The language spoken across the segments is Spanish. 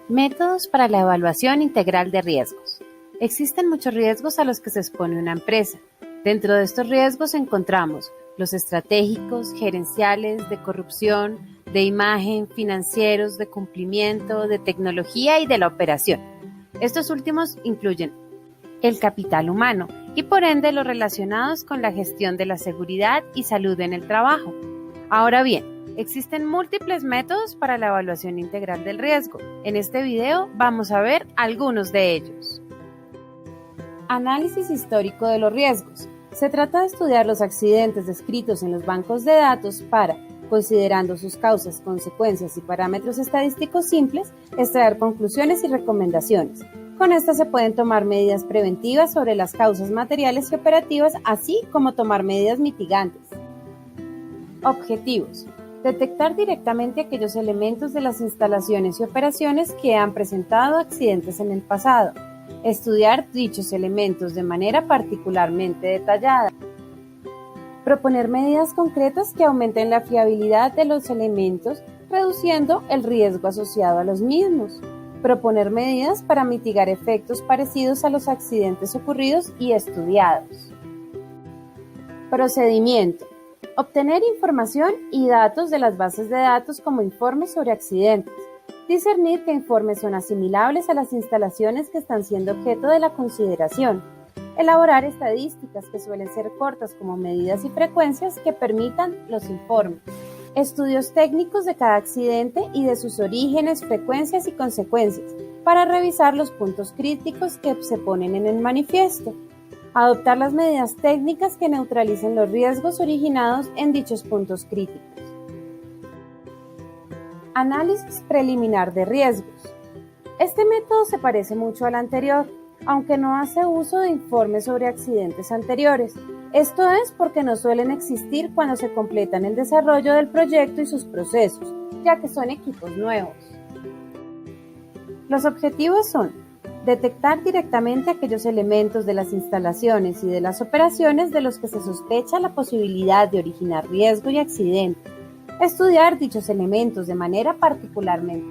Métodos para la evaluación integral de riesgos. Existen muchos riesgos a los que se expone una empresa. Dentro de estos riesgos encontramos los estratégicos, gerenciales, de corrupción, de imagen, financieros, de cumplimiento, de tecnología y de la operación. Estos últimos incluyen el capital humano y por ende los relacionados con la gestión de la seguridad y salud en el trabajo. Ahora bien, existen múltiples métodos para la evaluación integral del riesgo. En este video vamos a ver algunos de ellos. Análisis histórico de los riesgos. Se trata de estudiar los accidentes descritos en los bancos de datos para, considerando sus causas, consecuencias y parámetros estadísticos simples, extraer conclusiones y recomendaciones. Con estas se pueden tomar medidas preventivas sobre las causas materiales y operativas, así como tomar medidas mitigantes. Objetivos. Detectar directamente aquellos elementos de las instalaciones y operaciones que han presentado accidentes en el pasado. Estudiar dichos elementos de manera particularmente detallada. Proponer medidas concretas que aumenten la fiabilidad de los elementos, reduciendo el riesgo asociado a los mismos. Proponer medidas para mitigar efectos parecidos a los accidentes ocurridos y estudiados. Procedimiento. Obtener información y datos de las bases de datos como informes sobre accidentes. Discernir qué informes son asimilables a las instalaciones que están siendo objeto de la consideración. Elaborar estadísticas que suelen ser cortas como medidas y frecuencias que permitan los informes. Estudios técnicos de cada accidente y de sus orígenes, frecuencias y consecuencias para revisar los puntos críticos que se ponen en el manifiesto. Adoptar las medidas técnicas que neutralicen los riesgos originados en dichos puntos críticos. Análisis preliminar de riesgos. Este método se parece mucho al anterior, aunque no hace uso de informes sobre accidentes anteriores. Esto es porque no suelen existir cuando se completan el desarrollo del proyecto y sus procesos, ya que son equipos nuevos. Los objetivos son detectar directamente aquellos elementos de las instalaciones y de las operaciones de los que se sospecha la posibilidad de originar riesgo y accidente. Estudiar dichos elementos de manera particularmente.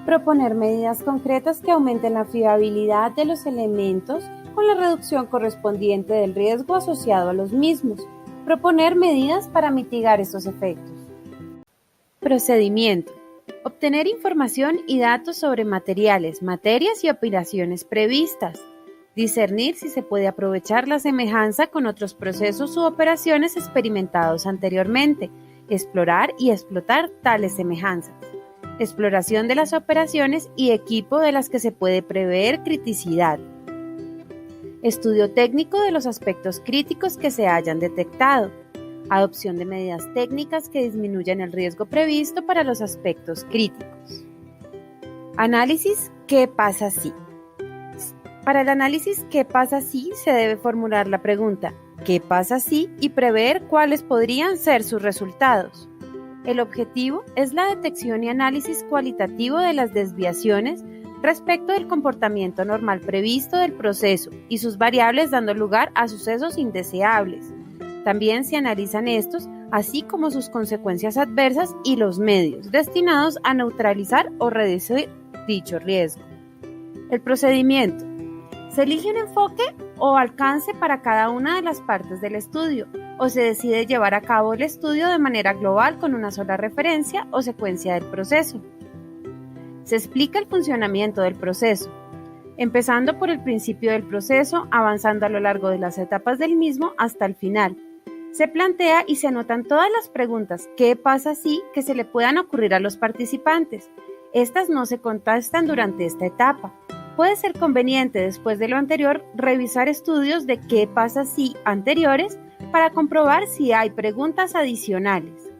Proponer medidas concretas que aumenten la fiabilidad de los elementos con la reducción correspondiente del riesgo asociado a los mismos. Proponer medidas para mitigar estos efectos. Procedimiento. Obtener información y datos sobre materiales, materias y operaciones previstas. Discernir si se puede aprovechar la semejanza con otros procesos u operaciones experimentados anteriormente. Explorar y explotar tales semejanzas. Exploración de las operaciones y equipo de las que se puede prever criticidad. Estudio técnico de los aspectos críticos que se hayan detectado. Adopción de medidas técnicas que disminuyan el riesgo previsto para los aspectos críticos. Análisis ¿qué pasa si? Para el análisis ¿qué pasa si? Se debe formular la pregunta ¿qué pasa si? Y prever cuáles podrían ser sus resultados. El objetivo es la detección y análisis cualitativo de las desviaciones respecto del comportamiento normal previsto del proceso y sus variables dando lugar a sucesos indeseables. También se analizan estos, así como sus consecuencias adversas y los medios destinados a neutralizar o reducir dicho riesgo. El procedimiento. Se elige un enfoque o alcance para cada una de las partes del estudio, o se decide llevar a cabo el estudio de manera global con una sola referencia o secuencia del proceso. Se explica el funcionamiento del proceso, empezando por el principio del proceso, avanzando a lo largo de las etapas del mismo hasta el final. Se plantea y se anotan todas las preguntas ¿qué pasa si? Que se le puedan ocurrir a los participantes. Estas no se contestan durante esta etapa. Puede ser conveniente, después de lo anterior, revisar estudios de qué pasa si anteriores para comprobar si hay preguntas adicionales.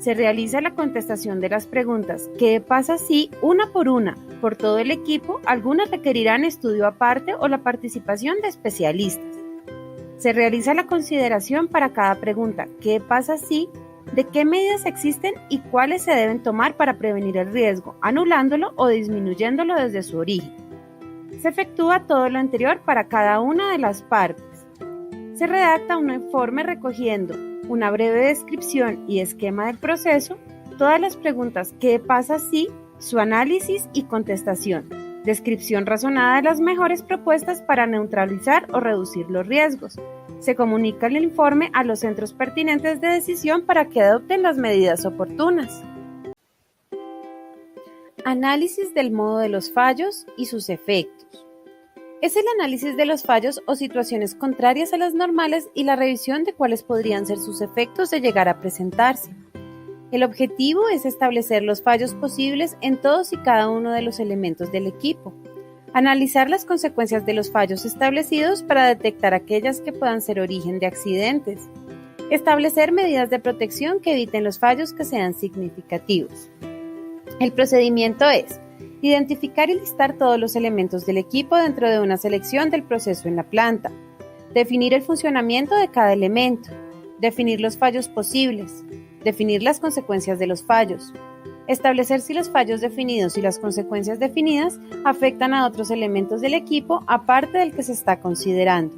Se realiza la contestación de las preguntas ¿qué pasa si? Una por todo el equipo, algunas requerirán estudio aparte o la participación de especialistas. Se realiza la consideración para cada pregunta ¿qué pasa si? De qué medidas existen y cuáles se deben tomar para prevenir el riesgo, anulándolo o disminuyéndolo desde su origen. Se efectúa todo lo anterior para cada una de las partes. Se redacta un informe recogiendo una breve descripción y esquema del proceso, todas las preguntas ¿qué pasa si? su análisis y contestación, descripción razonada de las mejores propuestas para neutralizar o reducir los riesgos. Se comunica el informe a los centros pertinentes de decisión para que adopten las medidas oportunas. Análisis del modo de los fallos y sus efectos. Es el análisis de los fallos o situaciones contrarias a las normales y la revisión de cuáles podrían ser sus efectos de llegar a presentarse. El objetivo es establecer los fallos posibles en todos y cada uno de los elementos del equipo. Analizar las consecuencias de los fallos establecidos para detectar aquellas que puedan ser origen de accidentes. Establecer medidas de protección que eviten los fallos que sean significativos. El procedimiento es identificar y listar todos los elementos del equipo dentro de una selección del proceso en la planta. Definir el funcionamiento de cada elemento. Definir los fallos posibles. Definir las consecuencias de los fallos. Establecer si los fallos definidos y las consecuencias definidas afectan a otros elementos del equipo aparte del que se está considerando.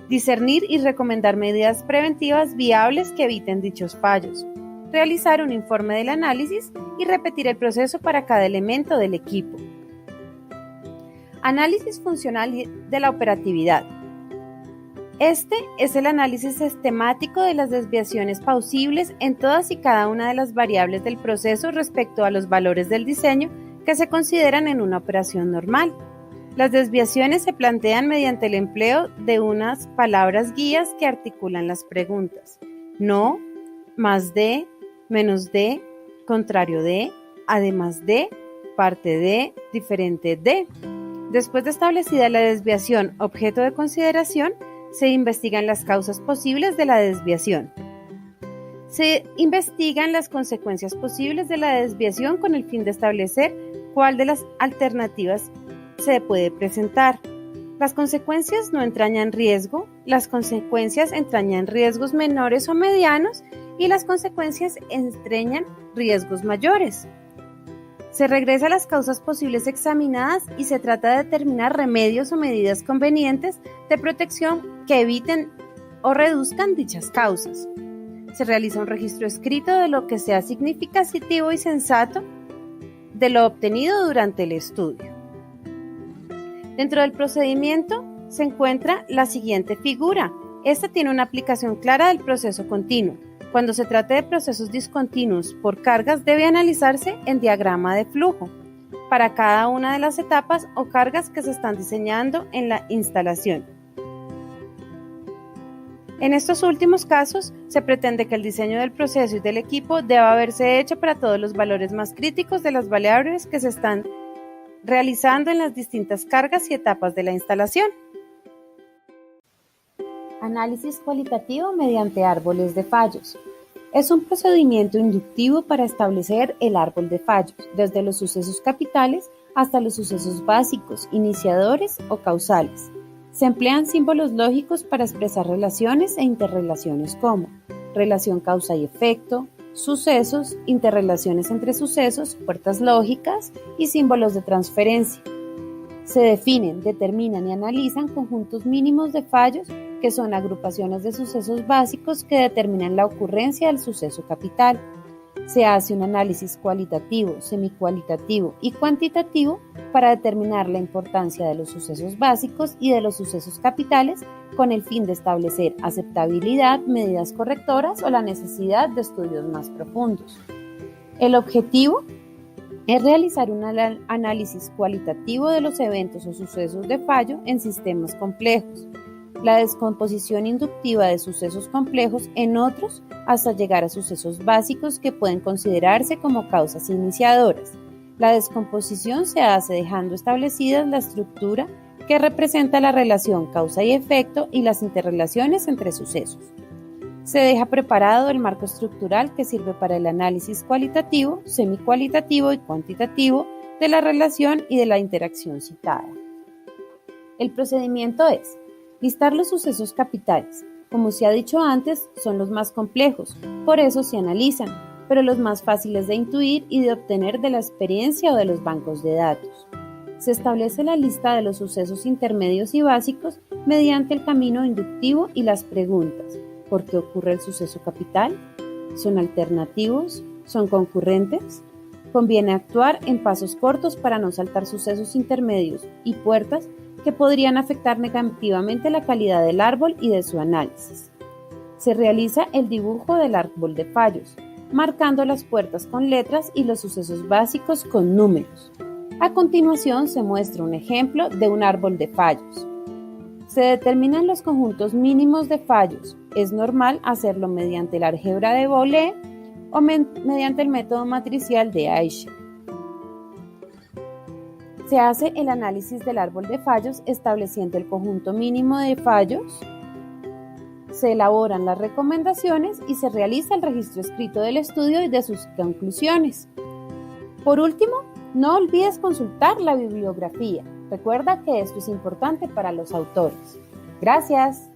Discernir y recomendar medidas preventivas viables que eviten dichos fallos. Realizar un informe del análisis y repetir el proceso para cada elemento del equipo. Análisis funcional de la operatividad. Este es el análisis sistemático de las desviaciones plausibles en todas y cada una de las variables del proceso respecto a los valores del diseño que se consideran en una operación normal. Las desviaciones se plantean mediante el empleo de unas palabras guías que articulan las preguntas. No, más de, menos de, contrario de, además de, parte de, diferente de. Después de establecida la desviación objeto de consideración, se investigan las causas posibles de la desviación. Se investigan las consecuencias posibles de la desviación con el fin de establecer cuál de las alternativas se puede presentar. Las consecuencias no entrañan riesgo, las consecuencias entrañan riesgos menores o medianos y las consecuencias entrañan riesgos mayores. Se regresa a las causas posibles examinadas y se trata de determinar remedios o medidas convenientes de protección que eviten o reduzcan dichas causas. Se realiza un registro escrito de lo que sea significativo y sensato de lo obtenido durante el estudio. Dentro del procedimiento se encuentra la siguiente figura. Esta tiene una aplicación clara del proceso continuo. Cuando se trate de procesos discontinuos por cargas, debe analizarse en diagrama de flujo para cada una de las etapas o cargas que se están diseñando en la instalación. En estos últimos casos, se pretende que el diseño del proceso y del equipo deba haberse hecho para todos los valores más críticos de las variables que se están realizando en las distintas cargas y etapas de la instalación. Análisis cualitativo mediante árboles de fallos. Es un procedimiento inductivo para establecer el árbol de fallos, desde los sucesos capitales hasta los sucesos básicos, iniciadores o causales. Se emplean símbolos lógicos para expresar relaciones e interrelaciones como relación causa y efecto, sucesos, interrelaciones entre sucesos, puertas lógicas y símbolos de transferencia. Se definen, determinan y analizan conjuntos mínimos de fallos que son agrupaciones de sucesos básicos que determinan la ocurrencia del suceso capital. Se hace un análisis cualitativo, semicualitativo y cuantitativo para determinar la importancia de los sucesos básicos y de los sucesos capitales con el fin de establecer aceptabilidad, medidas correctoras o la necesidad de estudios más profundos. El objetivo es realizar un análisis cualitativo de los eventos o sucesos de fallo en sistemas complejos, la descomposición inductiva de sucesos complejos en otros hasta llegar a sucesos básicos que pueden considerarse como causas iniciadoras. La descomposición se hace dejando establecida la estructura que representa la relación causa y efecto y las interrelaciones entre sucesos. Se deja preparado el marco estructural que sirve para el análisis cualitativo, semicualitativo y cuantitativo de la relación y de la interacción citada. El procedimiento es listar los sucesos capitales. Como se ha dicho antes, son los más complejos, por eso se analizan, pero los más fáciles de intuir y de obtener de la experiencia o de los bancos de datos. Se establece la lista de los sucesos intermedios y básicos mediante el camino inductivo y las preguntas. ¿Por qué ocurre el suceso capital? ¿Son alternativos? ¿Son concurrentes? Conviene actuar en pasos cortos para no saltar sucesos intermedios y puertas que podrían afectar negativamente la calidad del árbol y de su análisis. Se realiza el dibujo del árbol de fallos, marcando las puertas con letras y los sucesos básicos con números. A continuación se muestra un ejemplo de un árbol de fallos. Se determinan los conjuntos mínimos de fallos. Es normal hacerlo mediante el álgebra de Boole o mediante el método matricial de Aische. Se hace el análisis del árbol de fallos estableciendo el conjunto mínimo de fallos, se elaboran las recomendaciones y se realiza el registro escrito del estudio y de sus conclusiones. Por último, no olvides consultar la bibliografía. Recuerda que esto es importante para los autores. Gracias.